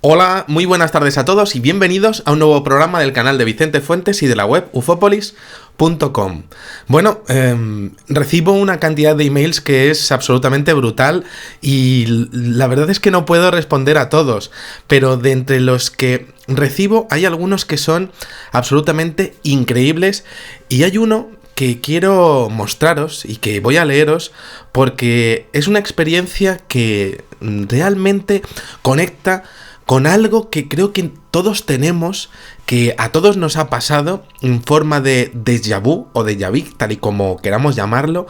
Hola, muy buenas tardes a todos y bienvenidos a un nuevo programa del canal de Vicente Fuentes y de la web ufopolis.com. Bueno, recibo una cantidad de emails que es absolutamente brutal y la verdad es que no puedo responder a todos, pero de entre los que recibo hay algunos que son absolutamente increíbles y hay uno que quiero mostraros y que voy a leeros porque es una experiencia que realmente conecta con algo que creo que todos tenemos, que a todos nos ha pasado en forma de déjà vu o déjà vu, tal y como queramos llamarlo,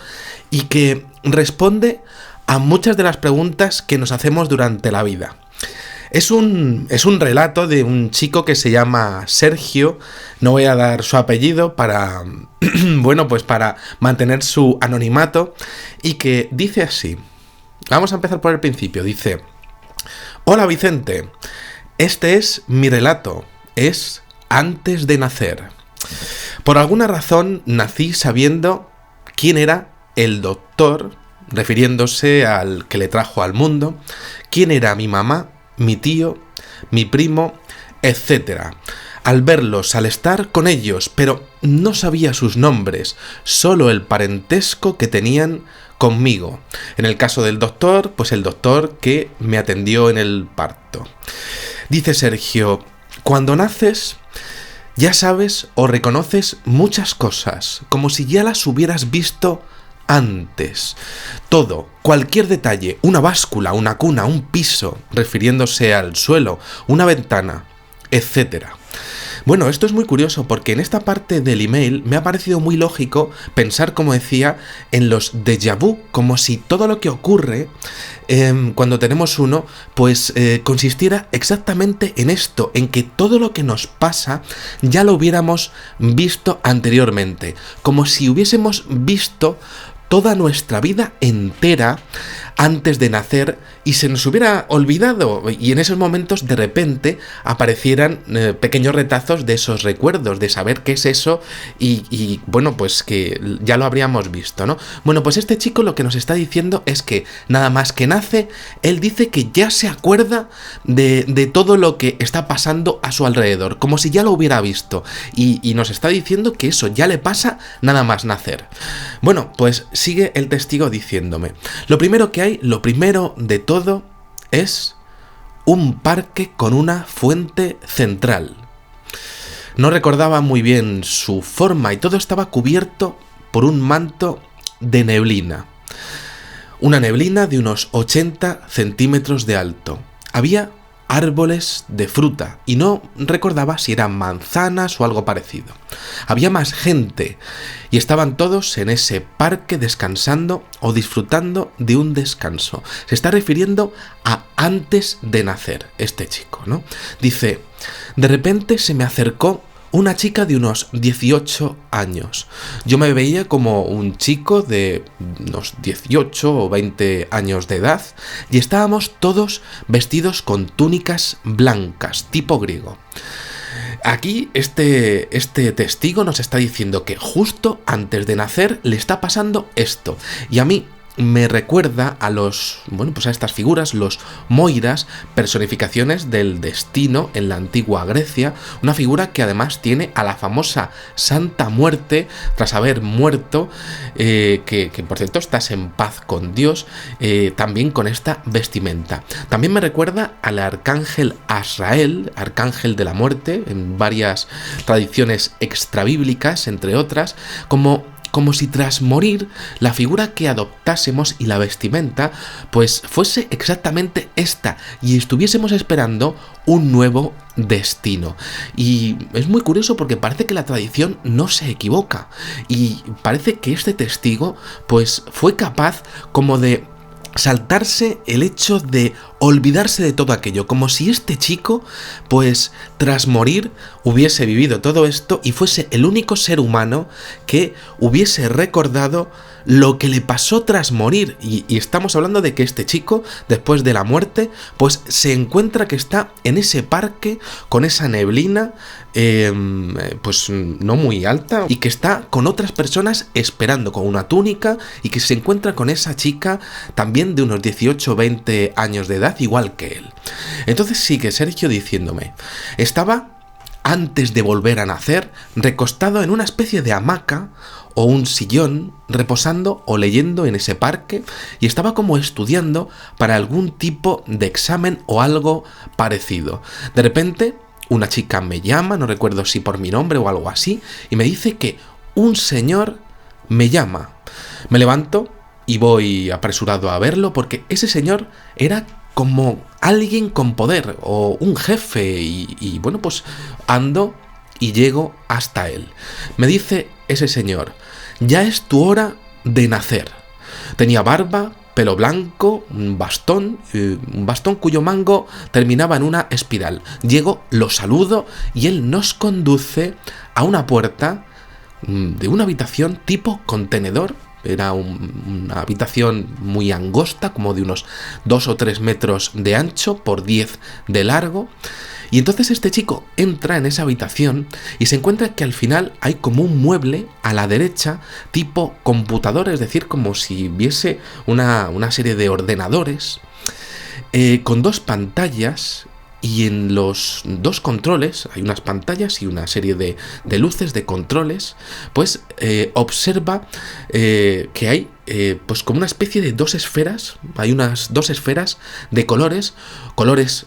y que responde a muchas de las preguntas que nos hacemos durante la vida. Es un relato de un chico que se llama Sergio, no voy a dar su apellido para, bueno, pues para mantener su anonimato, y que dice así. Vamos a empezar por el principio, dice: Hola Vicente, este es mi relato, es antes de nacer. Por alguna razón nací sabiendo quién era el doctor, refiriéndose al que le trajo al mundo, quién era mi mamá, mi tío, mi primo, etc. Al verlos, al estar con ellos, pero no sabía sus nombres, solo el parentesco que tenían conmigo. En el caso del doctor, pues el doctor que me atendió en el parto. Dice Sergio: cuando naces, ya sabes o reconoces muchas cosas, como si ya las hubieras visto antes. Todo, cualquier detalle, una báscula, una cuna, un piso, refiriéndose al suelo, una ventana, etc. Bueno, esto es muy curioso porque en esta parte del email me ha parecido muy lógico pensar, como decía, en los déjà vu, como si todo lo que ocurre cuando tenemos uno, pues consistiera exactamente en esto, en que todo lo que nos pasa ya lo hubiéramos visto anteriormente, como si hubiésemos visto toda nuestra vida entera antes de nacer y se nos hubiera olvidado, y en esos momentos de repente aparecieran pequeños retazos de esos recuerdos, de saber qué es eso y bueno, pues que ya lo habríamos visto, ¿no? Bueno, pues este chico lo que nos está diciendo es que nada más que nace, él dice que ya se acuerda de todo lo que está pasando a su alrededor, como si ya lo hubiera visto, y nos está diciendo que eso ya le pasa nada más nacer. Bueno, pues sigue el testigo diciéndome: lo primero de todo es un parque con una fuente central. No recordaba muy bien su forma y todo estaba cubierto por un manto de neblina. Una neblina de unos 80 centímetros de alto. Había árboles de fruta y no recordaba si eran manzanas o algo parecido. Había más gente y estaban todos en ese parque descansando o disfrutando de un descanso. Se está refiriendo a antes de nacer este chico, ¿no? Dice: de repente se me acercó una chica de unos 18 años. Yo me veía como un chico de unos 18 o 20 años de edad y estábamos todos vestidos con túnicas blancas, tipo griego. Aquí este testigo nos está diciendo que justo antes de nacer le está pasando esto. Y a mí me recuerda a a estas figuras, los Moiras, personificaciones del destino en la antigua Grecia, una figura que además tiene a la famosa Santa Muerte, tras haber muerto, que por cierto estás en paz con Dios, también con esta vestimenta. También me recuerda al arcángel Azrael, arcángel de la muerte, en varias tradiciones extrabíblicas, entre otras, como si tras morir la figura que adoptásemos y la vestimenta pues fuese exactamente esta y estuviésemos esperando un nuevo destino. Y es muy curioso porque parece que la tradición no se equivoca y parece que este testigo pues fue capaz como de saltarse el hecho de olvidarse de todo aquello, como si este chico, pues tras morir, hubiese vivido todo esto y fuese el único ser humano que hubiese recordado lo que le pasó tras morir. Y estamos hablando de que este chico, después de la muerte, pues se encuentra que está en ese parque con esa neblina, pues no muy alta, y que está con otras personas esperando con una túnica, y que se encuentra con esa chica también de unos 18 o 20 años de edad, edad igual que él. Entonces sigue Sergio diciéndome: estaba, antes de volver a nacer, recostado en una especie de hamaca o un sillón, reposando o leyendo en ese parque, y estaba como estudiando para algún tipo de examen o algo parecido. De repente, una chica me llama, no recuerdo si por mi nombre o algo así, y me dice que un señor me llama. Me levanto y voy apresurado a verlo, porque ese señor era como alguien con poder o un jefe, y bueno, pues ando y llego hasta él. Me dice ese señor: ya es tu hora de nacer. Tenía barba, pelo blanco, un bastón cuyo mango terminaba en una espiral. Llego, lo saludo y él nos conduce a una puerta de una habitación tipo contenedor. Era una habitación muy angosta, como de unos 2 o 3 metros de ancho por 10 de largo. Y entonces este chico entra en esa habitación y se encuentra que al final hay como un mueble a la derecha tipo computador, es decir, como si viese una serie de ordenadores con 2 pantallas. Y en los 2 controles, hay unas pantallas y una serie de luces, de controles, pues observa que hay pues como una especie de 2 esferas, hay unas 2 esferas de colores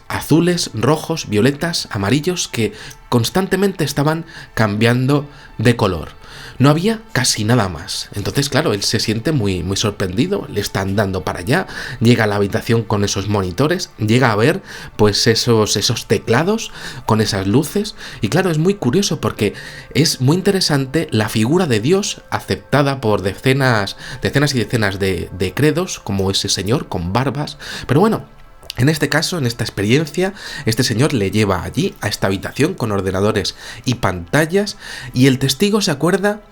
azules, rojos, violetas, amarillos, que constantemente estaban cambiando de color. No había casi nada más. Entonces, claro, él se siente muy, muy sorprendido, le están dando para allá, llega a la habitación con esos monitores, llega a ver pues esos teclados con esas luces, y claro, es muy curioso porque es muy interesante la figura de Dios aceptada por decenas y decenas de credos, como ese señor con barbas, pero bueno, en este caso, en esta experiencia, este señor le lleva allí, a esta habitación con ordenadores y pantallas, y el testigo se acuerda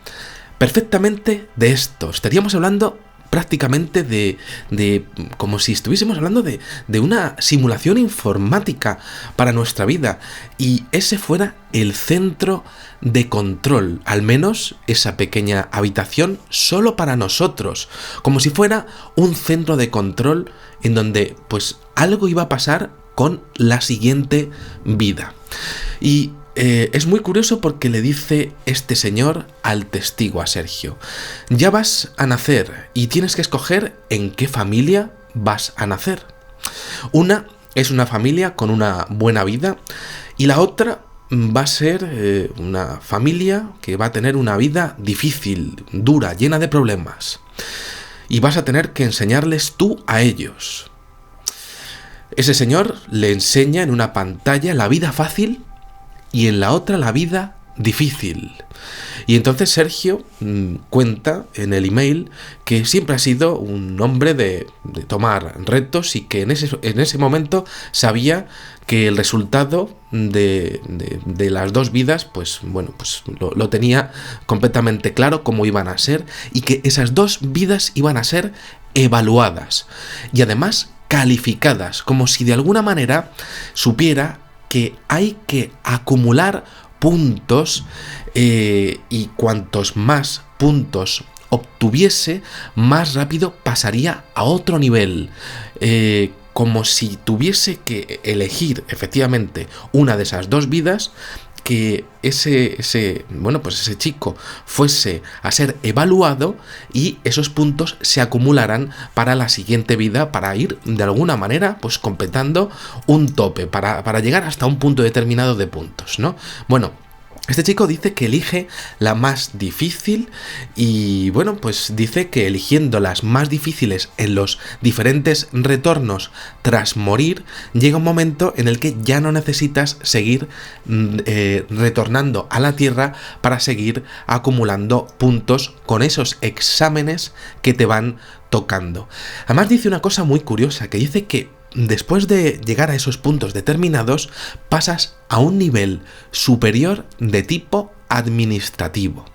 perfectamente de esto. Estaríamos hablando prácticamente de como si estuviésemos hablando de una simulación informática para nuestra vida, y ese fuera el centro de control, al menos esa pequeña habitación solo para nosotros, como si fuera un centro de control en donde pues algo iba a pasar con la siguiente vida. Y es muy curioso porque le dice este señor al testigo, a Sergio: ya vas a nacer y tienes que escoger en qué familia vas a nacer. Una es una familia con una buena vida, y la otra va a ser una familia que va a tener una vida difícil, dura, llena de problemas. Y vas a tener que enseñarles tú a ellos. Ese señor le enseña en una pantalla la vida fácil y en la otra la vida difícil. Y entonces Sergio cuenta en el email que siempre ha sido un hombre de tomar retos, y que en ese momento sabía que el resultado de las 2 vidas, pues bueno, pues lo tenía completamente claro cómo iban a ser, y que esas 2 vidas iban a ser evaluadas y además calificadas, como si de alguna manera supiera que hay que acumular puntos, y cuantos más puntos obtuviese, más rápido pasaría a otro nivel, como si tuviese que elegir efectivamente una de esas 2 vidas, que ese chico fuese a ser evaluado y esos puntos se acumularan para la siguiente vida, para ir de alguna manera pues completando un tope, para llegar hasta un punto determinado de puntos, ¿no? Bueno, este chico dice que elige la más difícil, y bueno, pues dice que eligiendo las más difíciles en los diferentes retornos tras morir, llega un momento en el que ya no necesitas seguir retornando a la Tierra para seguir acumulando puntos con esos exámenes que te van tocando. Además dice una cosa muy curiosa, que dice que después de llegar a esos puntos determinados, pasas a un nivel superior de tipo administrativo.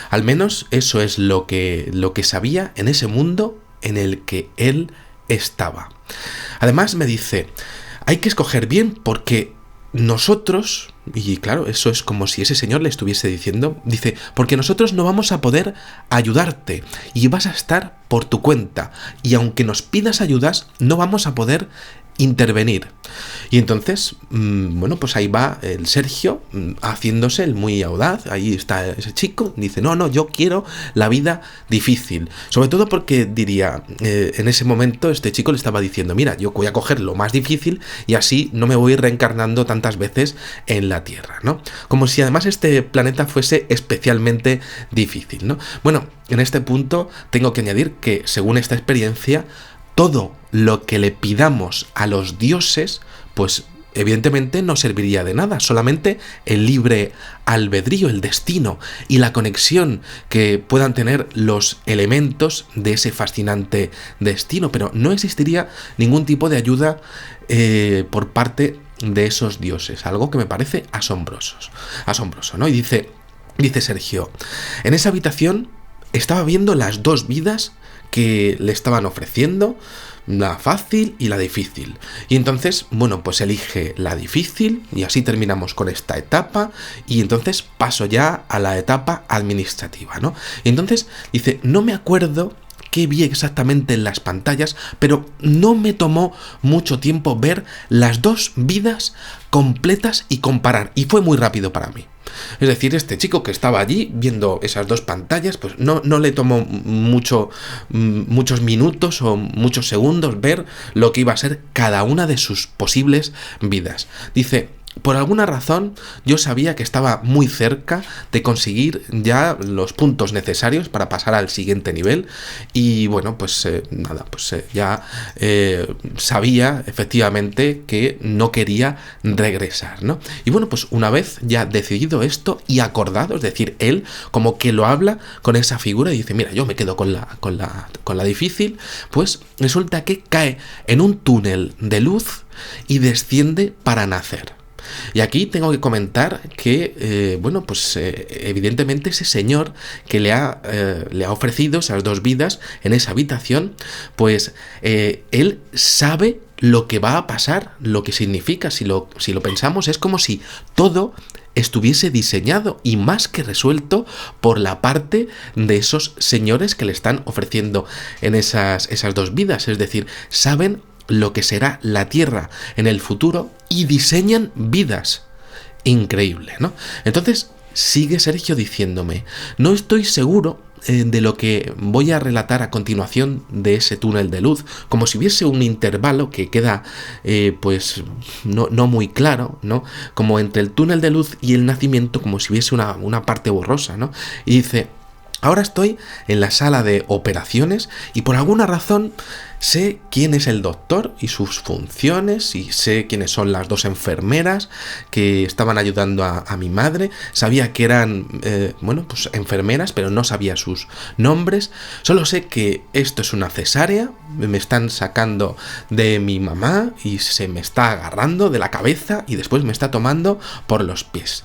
Al menos eso es lo que sabía en ese mundo en el que él estaba. Además me dice: hay que escoger bien, porque nosotros, y claro, eso es como si ese señor le estuviese diciendo, dice, porque nosotros no vamos a poder ayudarte y vas a estar por tu cuenta, y aunque nos pidas ayudas, no vamos a poder intervenir. Y entonces, bueno, pues ahí va el Sergio haciéndose el muy audaz. Ahí está ese chico, dice, no, yo quiero la vida difícil. Sobre todo porque diría, en ese momento este chico le estaba diciendo, mira, yo voy a coger lo más difícil y así no me voy reencarnando tantas veces en la Tierra, ¿no? Como si además este planeta fuese especialmente difícil, ¿no? Bueno, en este punto tengo que añadir que, según esta experiencia, todo lo que le pidamos a los dioses, pues evidentemente no serviría de nada, solamente el libre albedrío, el destino y la conexión que puedan tener los elementos de ese fascinante destino, pero no existiría ningún tipo de ayuda por parte de esos dioses, algo que me parece asombroso, ¿no? Y dice Sergio, en esa habitación estaba viendo las dos vidas que le estaban ofreciendo, la fácil y la difícil. Y entonces, bueno, pues elige la difícil y así terminamos con esta etapa y entonces paso ya a la etapa administrativa, ¿no? Y entonces dice, no me acuerdo qué vi exactamente en las pantallas, pero no me tomó mucho tiempo ver las dos vidas completas y comparar, y fue muy rápido para mí. Es decir, este chico que estaba allí viendo esas dos pantallas, pues no le tomó muchos minutos o muchos segundos ver lo que iba a ser cada una de sus posibles vidas. Dice, por alguna razón yo sabía que estaba muy cerca de conseguir ya los puntos necesarios para pasar al siguiente nivel y bueno, pues ya sabía efectivamente que no quería regresar, ¿no? Y bueno, pues una vez ya decidido esto y acordado, es decir, él como que lo habla con esa figura y dice, mira, yo me quedo con la difícil, pues resulta que cae en un túnel de luz y desciende para nacer. Y aquí tengo que comentar que, evidentemente ese señor que le ha ofrecido esas dos vidas en esa habitación, pues él sabe lo que va a pasar, lo que significa, si lo pensamos, es como si todo estuviese diseñado y más que resuelto por la parte de esos señores que le están ofreciendo en esas dos vidas, es decir, saben lo que será la Tierra en el futuro y diseñan vidas. Increíble, ¿no? Entonces sigue Sergio diciéndome, no estoy seguro de lo que voy a relatar a continuación de ese túnel de luz, como si hubiese un intervalo que queda no muy claro, ¿no? Como entre el túnel de luz y el nacimiento, como si hubiese una parte borrosa, ¿no? Y dice, ahora estoy en la sala de operaciones y por alguna razón sé quién es el doctor y sus funciones y sé quiénes son las dos enfermeras que estaban ayudando a mi madre. Sabía que eran, enfermeras, pero no sabía sus nombres. Solo sé que esto es una cesárea, me están sacando de mi mamá y se me está agarrando de la cabeza y después me está tomando por los pies.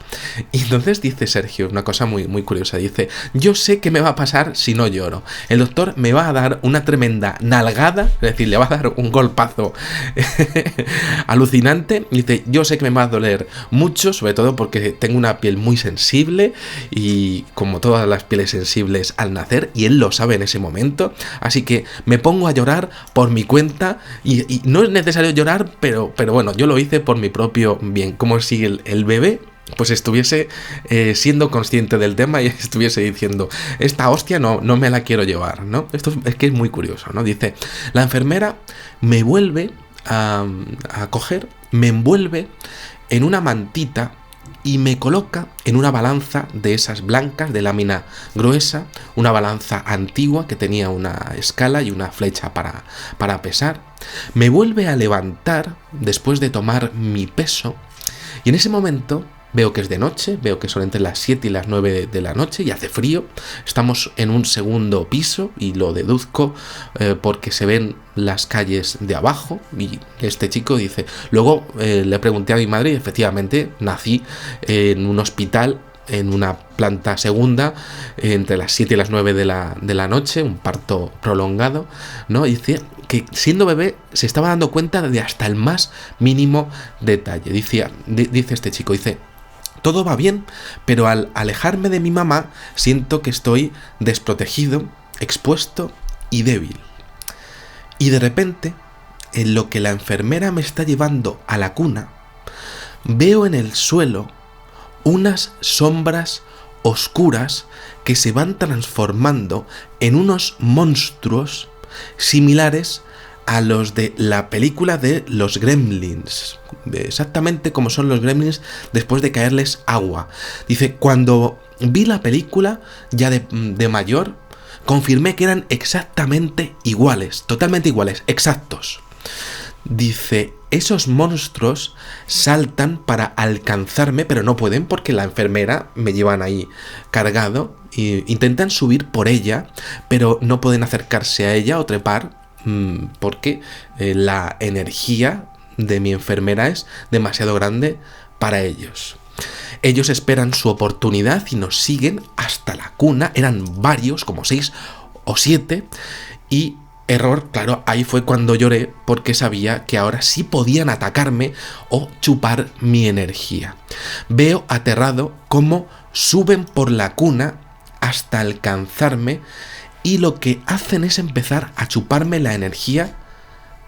Y entonces dice Sergio una cosa muy, muy curiosa. Dice, yo sé qué me va a pasar si no lloro. El doctor me va a dar una tremenda nalgada, es decir, le va a dar un golpazo alucinante. Dice, yo sé que me va a doler mucho, sobre todo porque tengo una piel muy sensible y como todas las pieles sensibles al nacer, y él lo sabe en ese momento, así que me pongo a llorar por mi cuenta y no es necesario llorar, pero bueno, yo lo hice por mi propio bien, como si el bebé pues estuviese siendo consciente del tema y estuviese diciendo, esta hostia no me la quiero llevar, ¿no? Esto es que es muy curioso, ¿no? Dice, la enfermera me vuelve a coger, me envuelve en una mantita y me coloca en una balanza de esas blancas de lámina gruesa, una balanza antigua que tenía una escala y una flecha para pesar. Me vuelve a levantar después de tomar mi peso y en ese momento veo que es de noche, veo que son entre las 7 y las 9 de la noche y hace frío. Estamos en un segundo piso y lo deduzco porque se ven las calles de abajo. Y este chico dice, luego le pregunté a mi madre y efectivamente nací en un hospital en una planta segunda entre las 7 y las 9 de la noche, un parto prolongado, ¿no? Y dice que siendo bebé se estaba dando cuenta de hasta el más mínimo detalle. Dice este chico, dice, todo va bien, pero al alejarme de mi mamá siento que estoy desprotegido, expuesto y débil. Y de repente en lo que la enfermera me está llevando a la cuna, veo en el suelo unas sombras oscuras que se van transformando en unos monstruos similares a los de la película de los Gremlins, exactamente como son los Gremlins después de caerles agua. Dice, cuando vi la película ya de mayor, confirmé que eran exactamente iguales, totalmente iguales, exactos. Dice, esos monstruos saltan para alcanzarme, pero no pueden porque la enfermera me llevan ahí cargado e intentan subir por ella, pero no pueden acercarse a ella o trepar porque la energía de mi enfermera es demasiado grande para ellos. Ellos esperan su oportunidad y nos siguen hasta la cuna. Eran varios, como 6 o 7, y error, claro, ahí fue cuando lloré porque sabía que ahora sí podían atacarme o chupar mi energía. Veo aterrado cómo suben por la cuna hasta alcanzarme y lo que hacen es empezar a chuparme la energía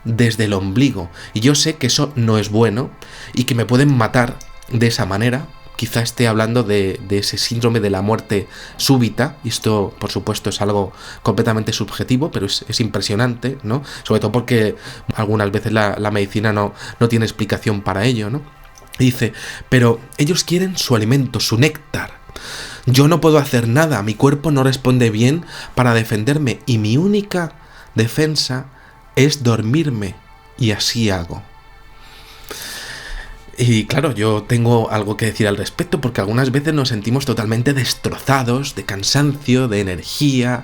desde el ombligo. Y yo sé que eso no es bueno y que me pueden matar de esa manera. Quizá esté hablando de ese síndrome de la muerte súbita, y esto por supuesto es algo completamente subjetivo, pero es impresionante, ¿no? Sobre todo porque algunas veces la medicina no tiene explicación para ello, ¿no? Y dice, pero ellos quieren su alimento, su néctar. Yo no puedo hacer nada, mi cuerpo no responde bien para defenderme y mi única defensa es dormirme, y así hago. Y claro, yo tengo algo que decir al respecto porque algunas veces nos sentimos totalmente destrozados, de cansancio, de energía,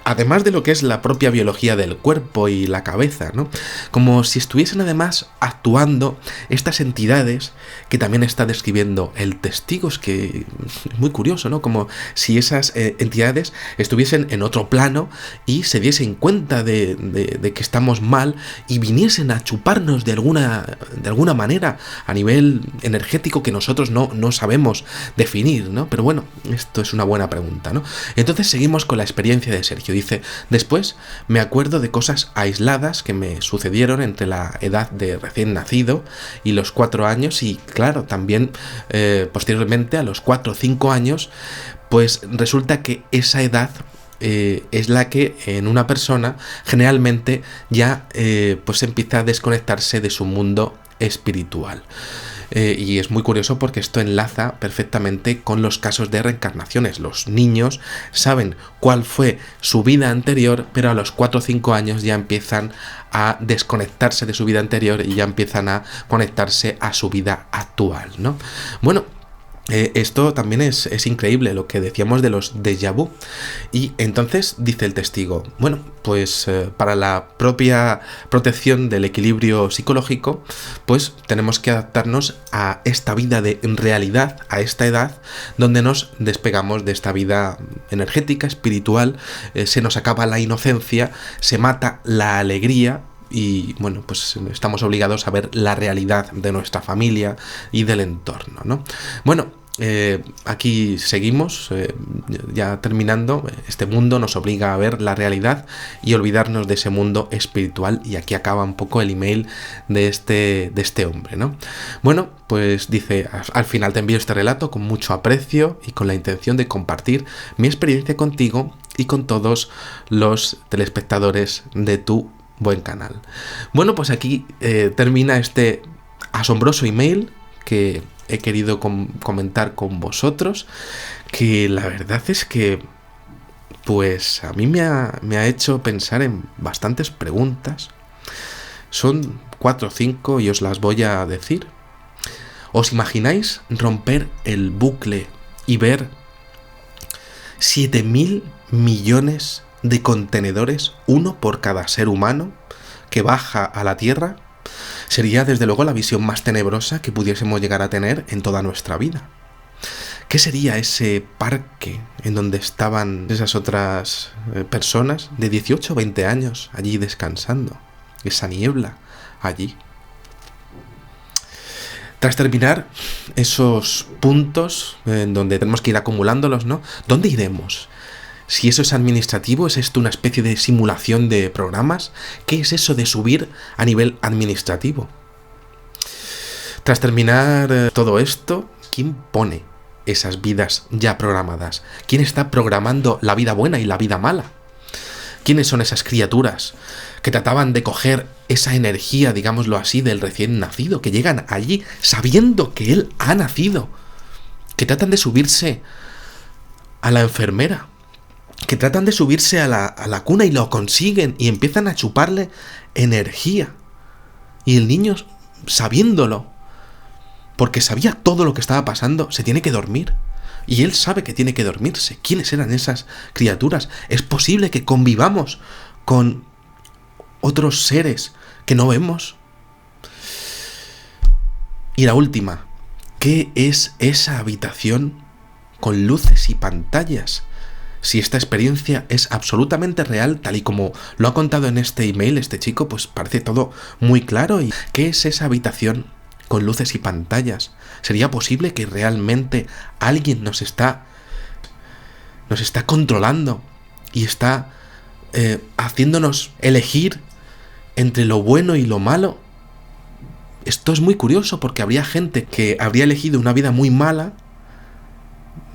además de lo que es la propia biología del cuerpo y la cabeza, ¿no? Como si estuviesen además actuando estas entidades que también está describiendo el testigo. Es que es muy curioso, ¿no? Como si esas entidades estuviesen en otro plano y se diesen cuenta de que estamos mal y viniesen a chuparnos de alguna manera a nivel energético que nosotros no sabemos definir, ¿no? Pero bueno, esto es una buena pregunta, ¿no? Entonces seguimos con la experiencia de Sergio. Dice, después me acuerdo de cosas aisladas que me sucedieron entre la edad de recién nacido y los 4 años y claro, también posteriormente a los 4 o 5 años, pues resulta que esa edad es la que en una persona generalmente ya pues empieza a desconectarse de su mundo espiritual. Y es muy curioso porque esto enlaza perfectamente con los casos de reencarnaciones. Los niños saben cuál fue su vida anterior, pero a los 4 o 5 años ya empiezan a desconectarse de su vida anterior y ya empiezan a conectarse a su vida actual, ¿no? Bueno, esto también es increíble, lo que decíamos de los déjà vu. Y entonces dice el testigo, bueno, pues para la propia protección del equilibrio psicológico, pues tenemos que adaptarnos a esta vida de realidad, a esta edad, donde nos despegamos de esta vida energética, espiritual, se nos acaba la inocencia, se mata la alegría. Y bueno, pues estamos obligados a ver la realidad de nuestra familia y del entorno, ¿no? Bueno, aquí seguimos, ya terminando. Este mundo nos obliga a ver la realidad y olvidarnos de ese mundo espiritual. Y aquí acaba un poco el email de este hombre, ¿no? Bueno, pues dice, al final te envío este relato con mucho aprecio y con la intención de compartir mi experiencia contigo y con todos los telespectadores de tu buen canal. Bueno, pues aquí termina este asombroso email que he querido comentar con vosotros, que la verdad es que pues a mí me ha hecho pensar en bastantes preguntas. Son 4 o 5 y os las voy a decir. ¿Os imagináis romper el bucle y ver 7.000 millones de contenedores, uno por cada ser humano, que baja a la Tierra? Sería desde luego la visión más tenebrosa que pudiésemos llegar a tener en toda nuestra vida. ¿Qué sería ese parque en donde estaban esas otras personas de 18 o 20 años allí descansando? Esa niebla allí. Tras terminar esos puntos en donde tenemos que ir acumulándolos, ¿no? ¿Dónde iremos? Si eso es administrativo, ¿es esto una especie de simulación de programas? ¿Qué es eso de subir a nivel administrativo? Tras terminar todo esto, ¿quién pone esas vidas ya programadas? ¿Quién está programando la vida buena y la vida mala? ¿Quiénes son esas criaturas que trataban de coger esa energía, digámoslo así, del recién nacido, que llegan allí sabiendo que él ha nacido, que tratan de subirse a la enfermera, que tratan de subirse a la cuna y lo consiguen y empiezan a chuparle energía? Y el niño, sabiéndolo, porque sabía todo lo que estaba pasando, se tiene que dormir. Y él sabe que tiene que dormirse. ¿Quiénes eran esas criaturas? ¿Es posible que convivamos con otros seres que no vemos? Y la última, ¿qué es esa habitación con luces y pantallas? Si esta experiencia es absolutamente real, tal y como lo ha contado en este email este chico, pues parece todo muy claro. ¿Y qué es esa habitación con luces y pantallas? ¿Sería posible que realmente alguien nos está controlando y está haciéndonos elegir entre lo bueno y lo malo? Esto es muy curioso porque habría gente que habría elegido una vida muy mala,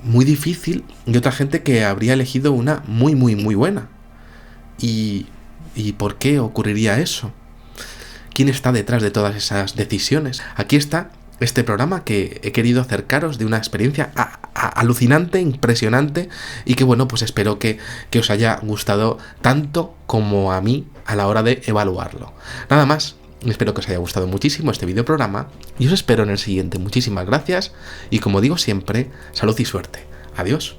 muy difícil, y otra gente que habría elegido una muy, muy, muy buena. ¿Y por qué ocurriría eso? ¿Quién está detrás de todas esas decisiones? Aquí está este programa que he querido acercaros de una experiencia alucinante, impresionante, y que bueno, pues espero que os haya gustado tanto como a mí a la hora de evaluarlo. Nada más, espero que os haya gustado muchísimo este videoprograma y os espero en el siguiente. Muchísimas gracias y como digo siempre, salud y suerte. Adiós.